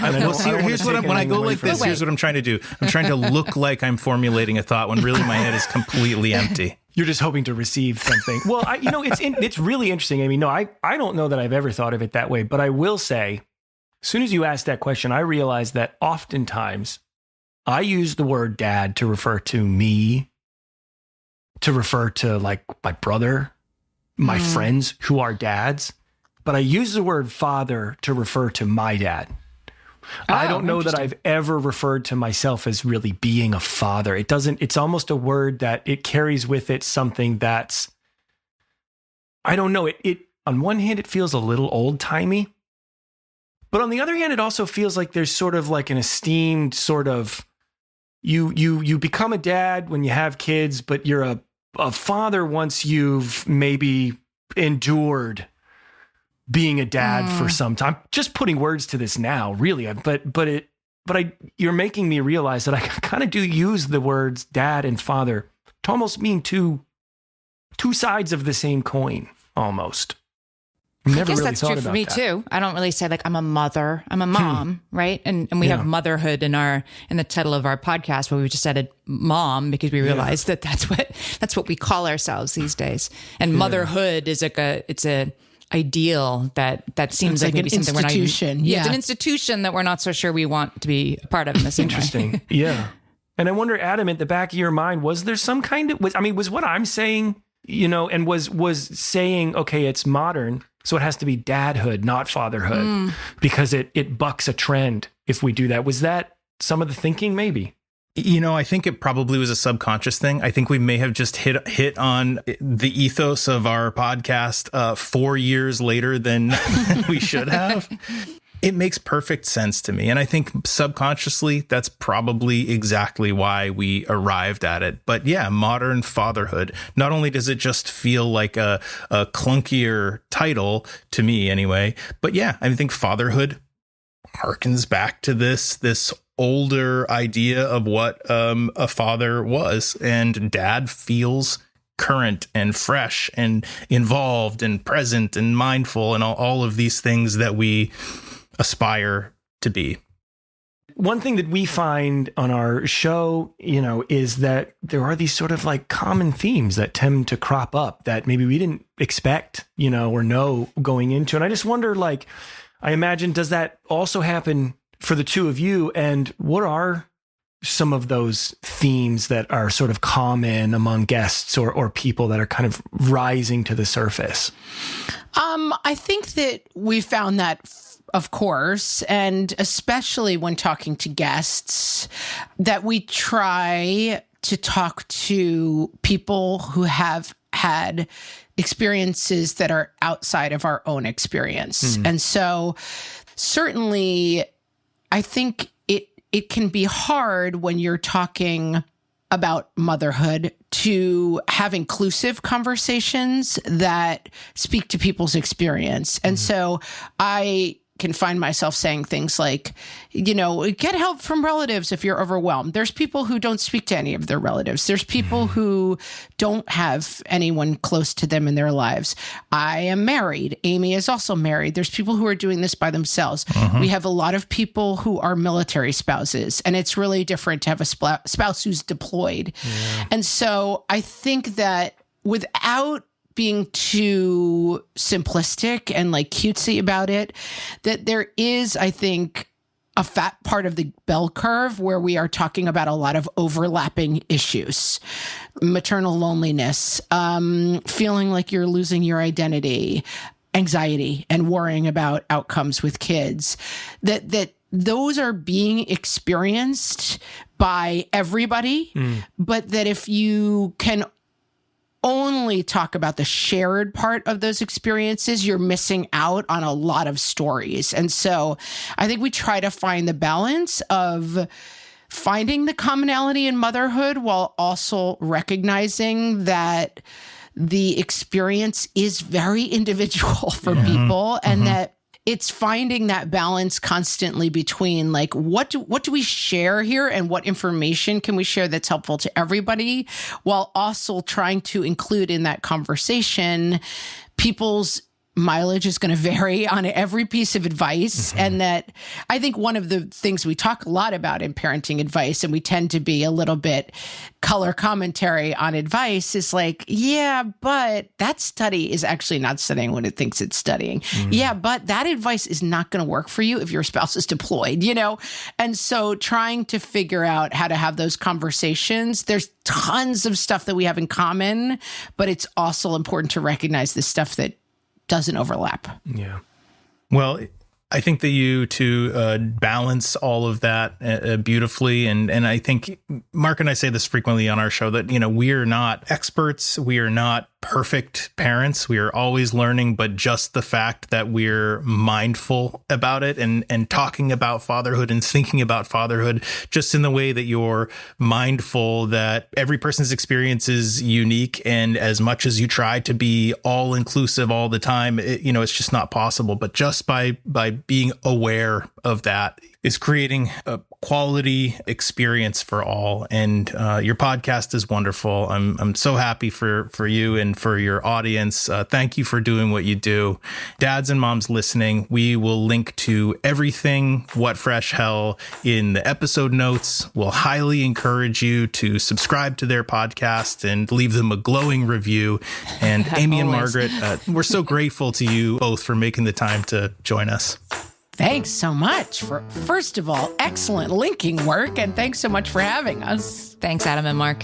Here's what when I go like this. Here's what I'm trying to do. I'm trying to look like I'm formulating a thought when really my head is completely empty. You're just hoping to receive something. Well, it's really interesting. I mean, no, I don't know that I've ever thought of it that way, but I will say, as soon as you asked that question, I realized that oftentimes I use the word dad to refer to me, to refer to like my brother, my friends who are dads. But I use the word father to refer to my dad. I don't know that I've ever referred to myself as really being a father. It's almost a word that it carries with it something that's, I don't know. It on one hand, it feels a little old timey, but on the other hand, it also feels like there's sort of like an esteemed sort of, you become a dad when you have kids, but you're a father once you've maybe endured being a dad for some time. Just putting words to this now, really. You're making me realize that I kind of do use the words dad and father to almost mean two sides of the same coin, almost. I guess that's true for me too. I don't really say like I'm a mother, I'm a mom, right? And we have motherhood in the title of our podcast, where we just added mom because we realized that that's what we call ourselves these days. And motherhood is like it's a ideal that seems like maybe something we're not even, it's an institution that we're not so sure we want to be a part of in the same Interesting. way. Yeah. And I wonder, Adam, at the back of your mind, was there some kind of, was what I'm saying, and was saying, okay, it's modern, so it has to be dadhood, not fatherhood, because it bucks a trend if we do that. Was that some of the thinking? Maybe. I think it probably was a subconscious thing. I think we may have just hit on the ethos of our podcast 4 years later than we should have. It makes perfect sense to me. And I think subconsciously, that's probably exactly why we arrived at it. But yeah, modern fatherhood, not only does it just feel like a clunkier title to me anyway, but yeah, I think fatherhood harkens back to this older idea of what a father was, and dad feels current and fresh and involved and present and mindful and all of these things that we aspire to be. one thing that we find on our show, is that there are these sort of like common themes that tend to crop up that maybe we didn't expect, or know going into. And I just wonder, like, I imagine, does that also happen for the two of you? And what are some of those themes that are sort of common among guests or people that are kind of rising to the surface? I think that we found that, of course, and especially when talking to guests, that we try to talk to people who have had experiences that are outside of our own experience. And so certainly, I think it can be hard when you're talking about motherhood to have inclusive conversations that speak to people's experience. And so I can find myself saying things like, get help from relatives if you're overwhelmed. There's people who don't speak to any of their relatives. There's people who don't have anyone close to them in their lives. I am married. Amy is also married. There's people who are doing this by themselves. We have a lot of people who are military spouses, and it's really different to have a spouse who's deployed. And so I think that without being too simplistic and like cutesy about it, that there is, I think, a fat part of the bell curve where we are talking about a lot of overlapping issues. Maternal loneliness, feeling like you're losing your identity, anxiety, and worrying about outcomes with kids. That those are being experienced by everybody, but that if you can only talk about the shared part of those experiences, you're missing out on a lot of stories. And so I think we try to find the balance of finding the commonality in motherhood while also recognizing that the experience is very individual for people, and that it's finding that balance constantly between like, what do we share here and what information can we share that's helpful to everybody, while also trying to include in that conversation people's mileage is going to vary on every piece of advice. And that I think one of the things we talk a lot about in parenting advice, and we tend to be a little bit color commentary on advice, is like, yeah, but that study is actually not studying what it thinks it's studying. Yeah, but that advice is not going to work for you if your spouse is deployed, And so trying to figure out how to have those conversations, there's tons of stuff that we have in common, but it's also important to recognize the stuff that doesn't overlap. Yeah. Well, I think that you two balance all of that beautifully. And I think Marc and I say this frequently on our show that, we are not experts. We are not perfect parents. We are always learning, but just the fact that we're mindful about it and talking about fatherhood and thinking about fatherhood just in the way that you're mindful that every person's experience is unique. And as much as you try to be all inclusive all the time, it's just not possible. But just by being aware of that is creating a quality experience for all. And your podcast is wonderful. I'm so happy for you and for your audience. Thank you for doing what you do. Dads and moms listening, we will link to everything What Fresh Hell in the episode notes. We'll highly encourage you to subscribe to their podcast and leave them a glowing review. And Amy and Margaret, we're so grateful to you both for making the time to join us. Thanks so much for, first of all, excellent linking work. And thanks so much for having us. Thanks, Adam and Marc.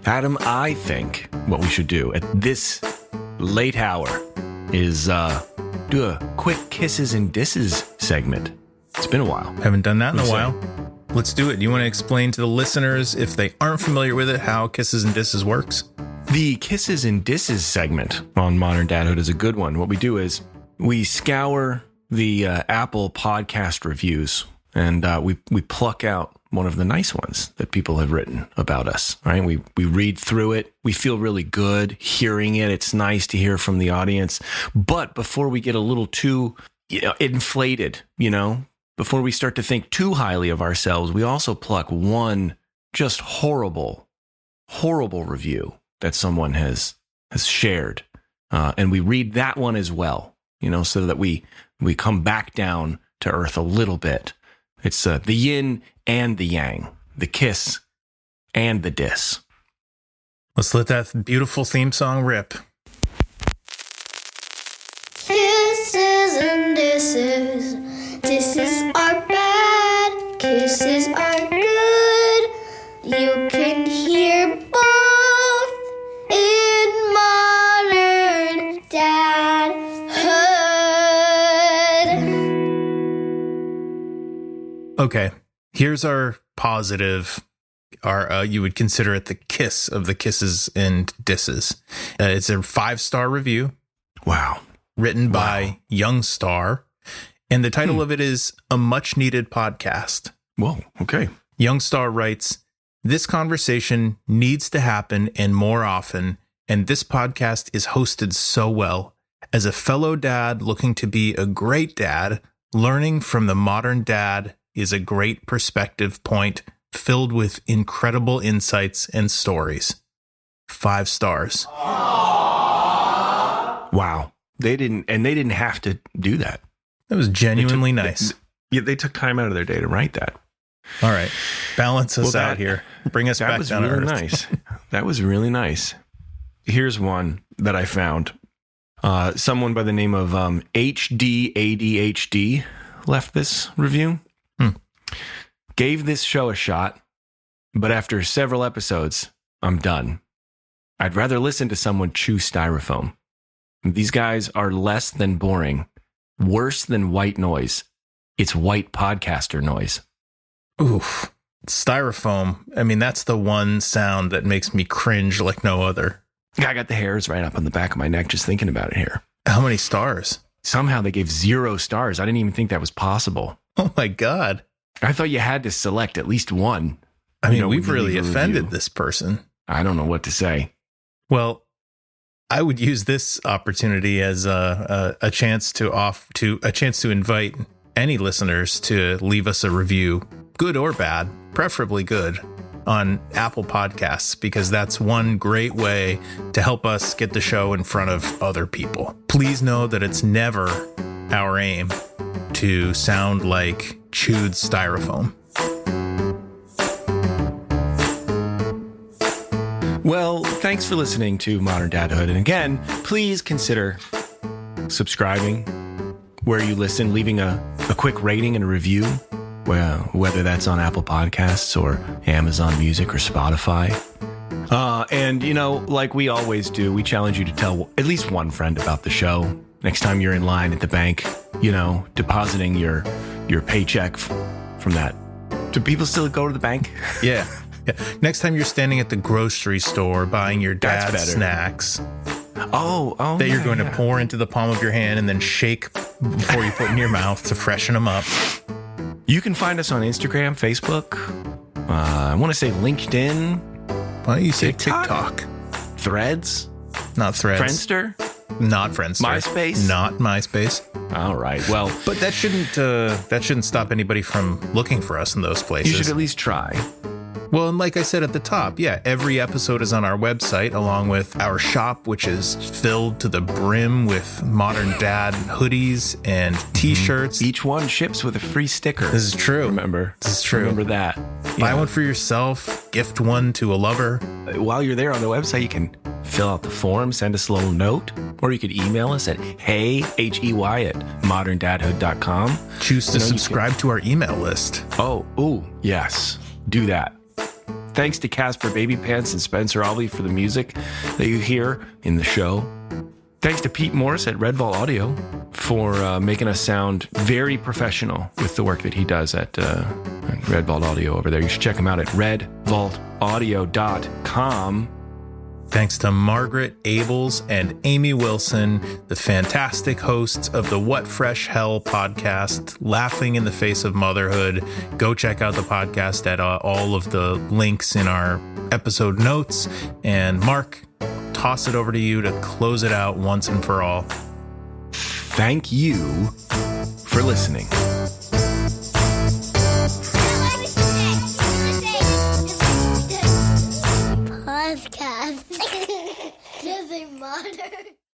Adam, I think what we should do at this late hour is do a quick kisses and disses segment. It's been a while. Haven't done that in a while. Let's do it. Do you want to explain to the listeners, if they aren't familiar with it, how kisses and disses works? The Kisses and Disses segment on Modern Dadhood is a good one. What we do is we scour the Apple podcast reviews and we pluck out one of the nice ones that people have written about us, right? We read through it. We feel really good hearing it. It's nice to hear from the audience. But before we get a little too inflated, before we start to think too highly of ourselves, we also pluck one just horrible review that someone has shared and we read that one as well, so that we come back down to earth a little bit. It's the yin and the yang, the kiss and the diss. Let's let that beautiful theme song rip. Kisses and disses. Disses are bad, kisses are good. You can hear both in Modern Dadhood. Okay, here's our positive. You would consider it the kiss of the kisses and disses. It's a 5-star review. Wow. Written by Young Star. And the title of it is A Much Needed Podcast. Whoa, okay. Young Star writes, "This conversation needs to happen and more often, and this podcast is hosted so well. As a fellow dad looking to be a great dad, learning from the modern dad is a great perspective point filled with incredible insights and stories." 5 stars. Wow. They didn't have to do that. That was genuinely nice. They took time out of their day to write that. All right. Balance us out here. Bring us back down to earth. That was really nice. That was really nice. Here's one that I found. Someone by the name of HDADHD left this review. Gave this show a shot, but after several episodes, I'm done. I'd rather listen to someone chew styrofoam. These guys are less than boring, worse than white noise. It's white podcaster noise. Oof. Styrofoam. I mean, that's the one sound that makes me cringe like no other. I got the hairs right up on the back of my neck just thinking about it here. How many stars? Somehow they gave 0 stars. I didn't even think that was possible. Oh my God. I thought you had to select at least one. I mean, we've really offended this person. I don't know what to say. Well, I would use this opportunity as a chance to invite any listeners to leave us a review, good or bad, preferably good, on Apple Podcasts, because that's one great way to help us get the show in front of other people. Please know that it's never our aim to sound like chewed styrofoam. Well, thanks for listening to Modern Dadhood. And again, please consider subscribing where you listen, leaving a quick rating and a review, whether that's on Apple Podcasts or Amazon Music or Spotify. And, like we always do, we challenge you to tell at least one friend about the show. Next time you're in line at the bank, depositing your paycheck from that. Do people still go to the bank? Yeah. Next time you're standing at the grocery store buying your dad's snacks. That you're going to pour into the palm of your hand and then shake before you put in your mouth to freshen them up. You can find us on Instagram, Facebook. I want to say LinkedIn. Why don't you say TikTok? Threads? Not Threads. Friendster? Not Friendster. MySpace? Not MySpace. All right. Well, but that shouldn't stop anybody from looking for us in those places. You should at least try. Well, and like I said at the top, every episode is on our website, along with our shop, which is filled to the brim with Modern Dad hoodies and T-shirts. Each one ships with a free sticker. This is true. Remember? This is true. Remember that. Buy one for yourself, gift one to a lover. While you're there on the website, you can fill out the form, send us a little note, or you could email us at hey@moderndadhood.com. Choose to subscribe to our email list. Yes. Do that. Thanks to Casper Baby Pants and Spencer Ollie for the music that you hear in the show. Thanks to Pete Morris at Red Vault Audio for making us sound very professional with the work that he does at Red Vault Audio over there. You should check him out at redvaultaudio.com. Thanks to Margaret Abels and Amy Wilson, the fantastic hosts of the What Fresh Hell podcast, Laughing in the Face of Motherhood. Go check out the podcast at all of the links in our episode notes. And Marc, toss it over to you to close it out once and for all. Thank you for listening. Podcast. Just a modern.